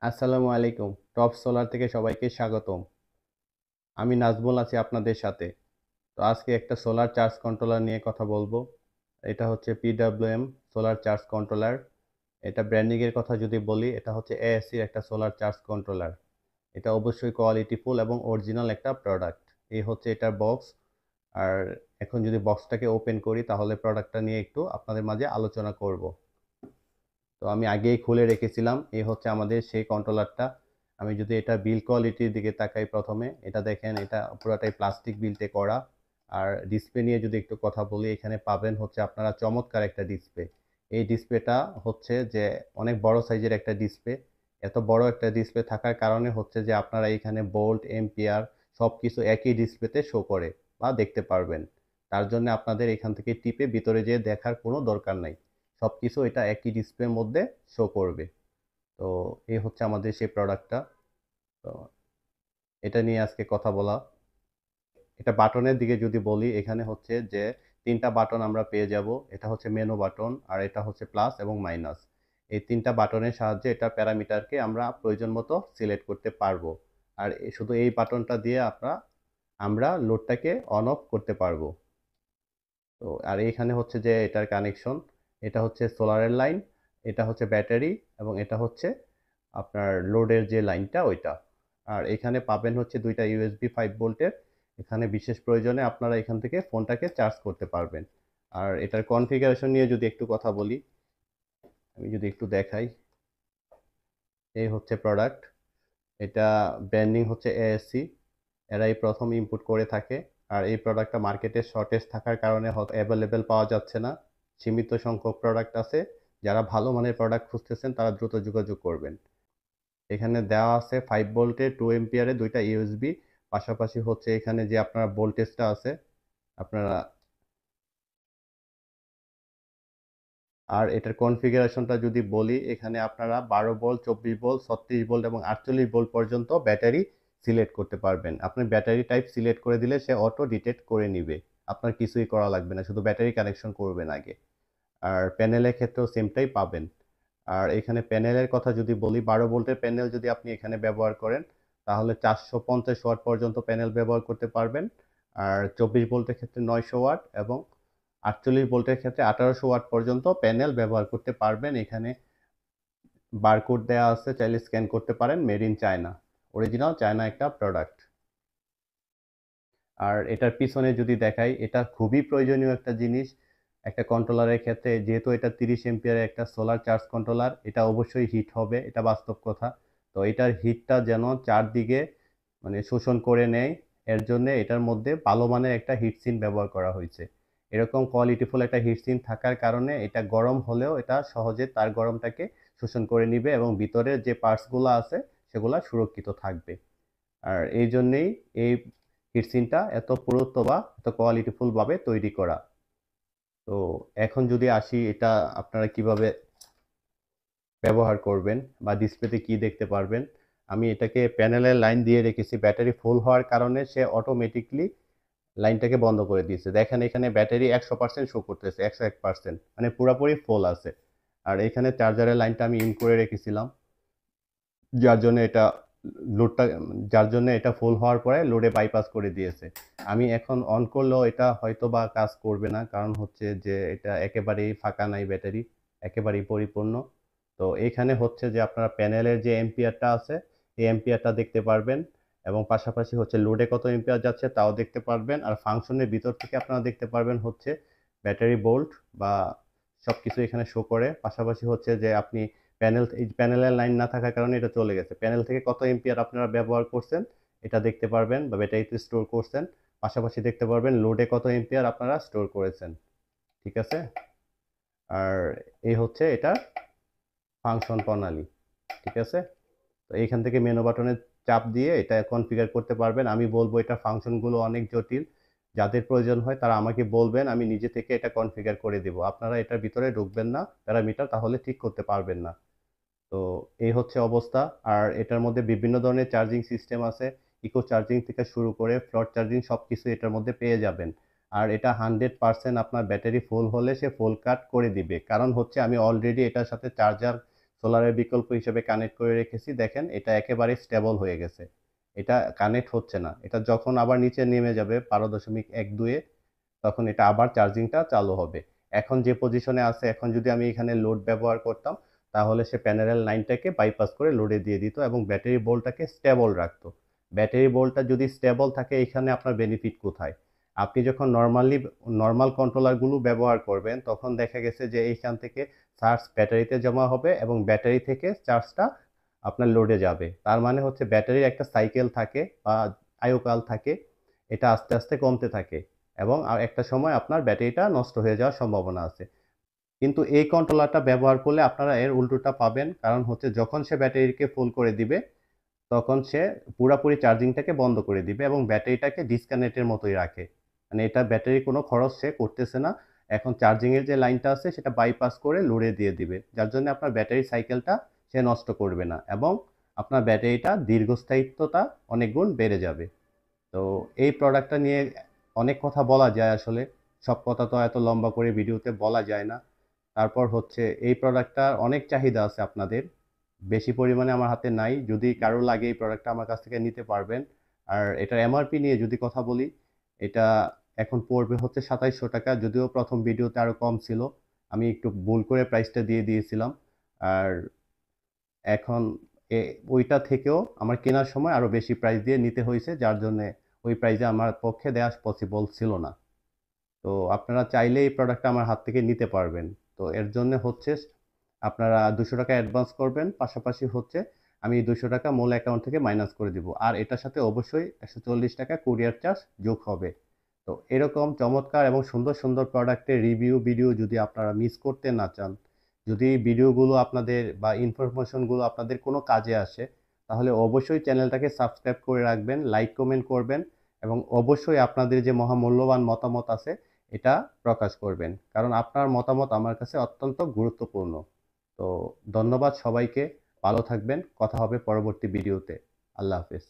আসসালামু আলাইকুম। Top solar থেকে সবাইকে স্বাগতম। আমি নাজমুল আছি আপনাদের সাথে। তো আজকে একটা সোলার চার্জ কন্ট্রোলার নিয়ে কথা বলবো। এটা হচ্ছে PWM সোলার চার্জ কন্ট্রোলার। এটা ব্র্যান্ডিং এর কথা যদি বলি, এটা হচ্ছে ASC এর একটা সোলার চার্জ কন্ট্রোলার। এটা অবশ্যই কোয়ালিটিফুল এবং অরিজিনাল একটা প্রোডাক্ট। এই হচ্ছে এটার বক্স। আর এখন যদি বক্সটাকে ওপেন করি তাহলে প্রোডাক্টটা নিয়ে একটু আপনাদের মাঝে আলোচনা করব। তো আমি আগেই খুলে রেখেছিলাম। এই হচ্ছে আমাদের সেই কন্ট্রোলারটা। আমি যদি এটা বিল কোয়ালিটির দিকে তাকাই, প্রথমে এটা দেখেন, এটা পুরোটাই প্লাস্টিক বিল্টে করা। আর ডিসপ্লে নিয়ে যদি একটু কথা বলি, এখানে পাবেন হচ্ছে আপনারা চমৎকার একটা ডিসপ্লে। এই ডিসপ্লেটা হচ্ছে যে অনেক বড় সাইজের একটা ডিসপ্লে। এত বড় একটা ডিসপ্লে থাকার কারণে হচ্ছে যে আপনারা এখানে ভোল্ট, এম্পিয়ার সব কিছু একই ডিসপ্লেতে শো করে বা দেখতে পারবেন। তার জন্য আপনাদের এখান থেকে টিপে ভিতরে যেয়ে দেখার কোনো দরকার নাই। সবকিছু এটা একই ডিসপ্লের মধ্যে শো করবে। তো এই হচ্ছে আমাদের সেই প্রোডাক্টটা। তো এটা নিয়ে আজকে কথা বলা। এটা বাটনের দিকে যদি বলি, এখানে হচ্ছে যে তিনটা বাটন আমরা পেয়ে যাব। এটা হচ্ছে মেনু বাটন, আর এটা হচ্ছে প্লাস এবং মাইনাস। এই তিনটা বাটনের সাহায্যে এটা প্যারামিটারকে আমরা প্রয়োজন মতো সিলেক্ট করতে পারবো। আর শুধু এই বাটনটা দিয়ে আমরা লোডটাকে অন অফ করতে পারবো। তো আর এইখানে হচ্ছে যে এটার কানেকশন, এটা হচ্ছে সোলারের লাইন, এটা হচ্ছে ব্যাটারি, এবং এটা হচ্ছে আপনার লোডের যে লাইনটা ওইটা। আর এখানে পাবেন হচ্ছে দুইটা USB 5 ভোল্টের। এখানে বিশেষ প্রয়োজনে আপনারা এখান থেকে ফোনটাকে চার্জ করতে পারবেন। আর এটার কনফিগারেশন নিয়ে যদি একটু কথা বলি, আমি যদি একটু দেখাই, এই হচ্ছে প্রোডাক্ট। এটা ব্র্যান্ডিং হচ্ছে ASC। এরাই প্রথম ইম্পোর্ট করে থাকে। আর এই প্রোডাক্টটা মার্কেটে শর্টেজ থাকার কারণে হয়তো অ্যাভেলেবেল পাওয়া যাচ্ছে না। সীমিত সংখ্যক প্রোডাক্ট আছে। যারা ভালো মানের প্রোডাক্ট খুঁজতেছেন তারা দ্রুত যোগাযোগ করবেন। এখানে দেওয়া আছে 5 ভোল্টের 2 এম্পিয়ারে দুইটা ইউএসবি। পাশাপাশি হচ্ছে এখানে যে আপনার ভোল্টেজটা আছে আপনারা, আর এটার কনফিগারেশনটা যদি বলি, এখানে আপনারা 12 ভোল্ট, 24 ভোল্ট, 36 ভোল্ট এবং 48 ভোল্ট পর্যন্ত ব্যাটারি সিলেক্ট করতে পারবেন। আপনি ব্যাটারি টাইপ সিলেক্ট করে দিলে সে অটো ডিটেক্ট করে নিবে। আপনার কিছুই করা লাগবে না, শুধু ব্যাটারি কানেকশন করবেন আগে। আর প্যানেলের ক্ষেত্রেও সেমটাই পাবেন। আর এখানে প্যানেলের কথা যদি বলি, 12 ভোল্টের প্যানেল যদি আপনি এখানে ব্যবহার করেন তাহলে 450 ওয়াট পর্যন্ত প্যানেল ব্যবহার করতে পারবেন। আর 24 ভোল্টের ক্ষেত্রে 900 ওয়াট এবং 48 ভোল্টের ক্ষেত্রে 1800 ওয়াট পর্যন্ত প্যানেল ব্যবহার করতে পারবেন। এখানে বারকোড দেওয়া আছে, চাইলে স্ক্যান করতে পারেন। Made in China, original China একটা প্রোডাক্ট। আর এটার পিছনে যদি দেখাই, এটা খুবই প্রয়োজনীয় একটা জিনিস একটা কন্ট্রোলারের ক্ষেত্রে। যেহেতু এটা 30 এম্পিয়ারের একটা সোলার চার্জ কন্ট্রোলার, এটা অবশ্যই হিট হবে, এটা বাস্তব কথা। তো এটার হিটটা যেন চারদিকে মানে শোষণ করে নেয়, এর জন্য এটার মধ্যে ভালো মানের একটা হিটসিন ব্যবহার করা হয়েছে। এরকম কোয়ালিটিফুল একটা হিটসিন থাকার কারণে এটা গরম হলেও এটা সহজে তার গরমটাকে শোষণ করে নিবে এবং ভিতরে যে পার্টসগুলো আছে সেগুলো সুরক্ষিত থাকবে। আর এই জন্যেই এই হিটসিনটা এত পুরুত্ব বা এত কোয়ালিটিফুল ভাবে তৈরি করা। তো এখন যদি আসি, এটা আপনারা কিভাবে ব্যবহার করবেন বা ডিসপ্লেতে কি দেখতে পারবেন। আমি এটাকে প্যানেলের লাইন দিয়ে রেখেছি। ব্যাটারি ফুল হওয়ার কারণে সে অটোমেটিকলি লাইনটাকে বন্ধ করে দিয়েছে। দেখেন এখানে ব্যাটারি 100% শো করতেছে, 101%, মানে পুরোপুরি ফুল আছে। আর এখানে চার্জারের লাইনটা আমি ইন করে রেখেছিলাম, যার জন্য এটা লোডটা যার জন্য এটা ফুল হওয়ার পরে লোডে বাইপাস করে দিয়েছে। আমি এখন অন করলেও এটা হয়তো বা কাজ করবে না, কারণ হচ্ছে যে এটা একেবারেই ফাঁকা নাই, ব্যাটারি একেবারেই পরিপূর্ণ। তো এখানে হচ্ছে যে আপনার প্যানেলের যে এম্পিয়ারটা আছে এই এম্পিয়ারটা দেখতে পারবেন, এবং পাশাপাশি হচ্ছে লোডে কত এম্পিয়ার যাচ্ছে তাও দেখতে পারবেন। আর ফাংশনের ভিতর থেকে আপনারা দেখতে পারবেন হচ্ছে ব্যাটারি ভোল্ট বা সবকিছু এখানে শো করে। পাশাপাশি হচ্ছে যে আপনি এই প্যানেলের লাইন না থাকার কারণে এটা চলে গেছে, প্যানেল থেকে কত এম্পিয়ার আপনারা ব্যবহার করছেন এটা দেখতে পারবেন বা ব্যাটারিতে স্টোর করছেন। পাশাপাশি দেখতে পারবেন লোডে কত এম্পিয়ার আপনারা স্টোর করেছেন। ঠিক আছে। আর এই হচ্ছে এটা ফাংশন প্রণালী। ঠিক আছে। তো এইখান থেকে মেনু বাটনে চাপ দিয়ে এটা কনফিগার করতে পারবেন। আমি বলবো এটা ফাংশনগুলো অনেক জটিল, যাদের প্রয়োজন হয় তারা আমাকে বলবেন, আমি নিজে থেকে এটা কনফিগার করে দেব। আপনারা এটার ভিতরে ঢুকবেন না প্যারামিটার, তাহলে ঠিক করতে পারবেন না। তো এই হচ্ছে অবস্থা। আর এটার মধ্যে বিভিন্ন ধরনের চার্জিং সিস্টেম আছে, ইকো চার্জিং থেকে শুরু করে ফ্লট চার্জিং সবকিছু এটার মধ্যে পেয়ে যাবেন। আর এটা 100% আপনার ব্যাটারি ফুল হলে সে ফুল কাট করে দিবে, কারণ হচ্ছে আমি অলরেডি এটার সাথে চার্জার সোলারের বিকল্প হিসেবে কানেক্ট করে রেখেছি। দেখেন এটা একেবারে স্টেবল হয়ে গেছে, এটা কানেক্ট হচ্ছে না। এটা যখন আবার নিচে নেমে যাবে 12.12-এ, তখন এটা আবার চার্জিংটা চালু হবে। এখন যে পজিশনে আছে, এখন যদি আমি এখানে লোড ব্যবহার করতাম, তাহলে সে প্যানেল লাইনটাকে বাইপাস করে লোডে দিয়ে দিত এবং ব্যাটারি ভোল্টটাকে স্টেবল রাখতো। ব্যাটারি ভোল্টটা যদি স্টেবল থাকে, এখানে আপনার বেনিফিট কোথায়? আপনি যখন নর্মাল কন্ট্রোলারগুলো ব্যবহার করবেন, তখন দেখা গেছে যে এইখান থেকে চার্জ ব্যাটারিতে জমা হবে এবং ব্যাটারি থেকে চার্জটা আপনার লোডে যাবে। তার মানে হচ্ছে ব্যাটারির একটা সাইকেল থাকে বা আয়ুকাল থাকে, এটা আস্তে আস্তে কমতে থাকে এবং একটা সময় আপনার ব্যাটারিটা নষ্ট হয়ে যাওয়ার সম্ভাবনা আছে। কিন্তু এই কন্ট্রোলারটা ব্যবহার করলে আপনারা এর উল্টোটা পাবেন, কারণ হচ্ছে যখন সে ব্যাটারিকে ফুল করে দিবে, তখন সে পুরাপুরি চার্জিংটাকে বন্ধ করে দিবে এবং ব্যাটারিটাকে ডিসকানেক্টের মতোই রাখে। মানে এটা ব্যাটারি কোনো খরচ সে করতেছে না। এখন চার্জিংয়ের যে লাইনটা আছে সেটা বাইপাস করে লোডে দিয়ে দিবে, যার জন্য আপনার ব্যাটারি সাইকেলটা সে নষ্ট করবে না এবং আপনার ব্যাটারিটা দীর্ঘস্থায়িত্বতা অনেক গুণ বেড়ে যাবে। তো এই প্রোডাক্টটা নিয়ে অনেক কথা বলা যায় আসলে, সব কথা তো এত লম্বা করে ভিডিওতে বলা যায় না। তারপর হচ্ছে এই প্রোডাক্টটার অনেক চাহিদা আছে আপনাদের, বেশি পরিমাণে আমার হাতে নাই। যদি কারো লাগে এই প্রোডাক্টটা আমার কাছ থেকে নিতে পারবেন। আর এটার এমআরপি নিয়ে যদি কথা বলি, এটা এখন পড়বে হচ্ছে 2700 টাকা, যদিও প্রথম ভিডিওতে আরো কম ছিল, আমি একটু ভুল করে প্রাইসটা দিয়ে দিয়েছিলাম। আর এখন ওইটা থেকেও আমার কেনার সময় আরো বেশি প্রাইস দিয়ে নিতে হয়েছে, যার জন্য ওই প্রাইসে আমার পক্ষে দেওয়া পসিবল ছিল না। তো আপনারা চাইলে এই প্রোডাক্টটা আমার হাত থেকে নিতে পারবেন। তো এর জন্য হচ্ছে আপনারা 200 টাকা অ্যাডভান্স করবেন, পাশাপাশি হচ্ছে আমি 200 টাকা মূল অ্যাকাউন্ট থেকে মাইনাস করে দিব। আর এটার সাথে অবশ্যই 140 টাকা কুরিয়ার চার্জ যোগ হবে। তো এরকম চমৎকার এবং সুন্দর সুন্দর প্রোডাক্টের রিভিউ ভিডিও যদি আপনারা মিস করতে না চান, যদি ভিডিওগুলো আপনাদের বা ইনফরমেশনগুলো আপনাদের কোনো কাজে আসে, তাহলে অবশ্যই চ্যানেলটাকে সাবস্ক্রাইব করে রাখবেন, লাইক কমেন্ট করবেন এবং অবশ্যই আপনাদের যে মহামূল্যবান মতামত আছে এটা প্রকাশ করবেন, কারণ আপনার মতামত আমার কাছে অত্যন্ত গুরুত্বপূর্ণ। তো ধন্যবাদ সবাইকে, ভালো থাকবেন, কথা হবে পরবর্তী ভিডিওতে। আল্লাহ হাফেজ।